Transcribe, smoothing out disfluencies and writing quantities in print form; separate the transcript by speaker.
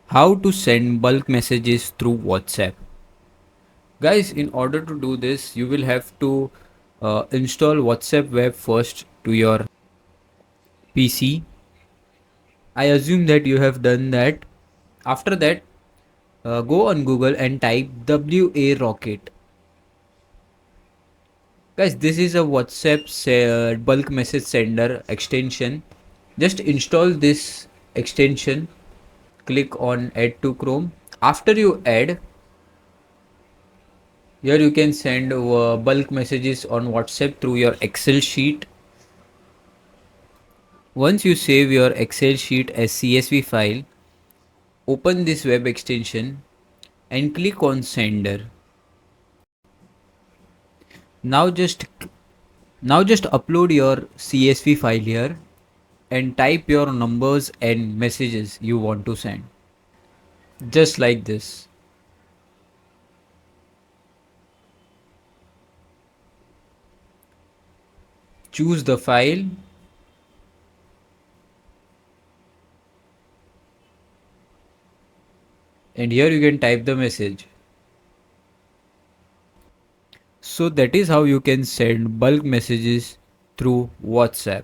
Speaker 1: How to send bulk messages through WhatsApp. Guys, in order to do this, you will have to install WhatsApp web first to your PC. I assume that you have done that. After that, go on Google and type WA Rocket. Guys, this is a WhatsApp bulk message sender extension. Just install this extension. Click on Add to Chrome. After you add, here you can send bulk messages on WhatsApp through your Excel sheet. Once you save your Excel sheet as CSV file, open this web extension and click on Sender. Now just now just upload your CSV file here and type your numbers and messages you want to send. Just like this. Choose the file and here you can type the message. So that is how you can send bulk messages through WhatsApp.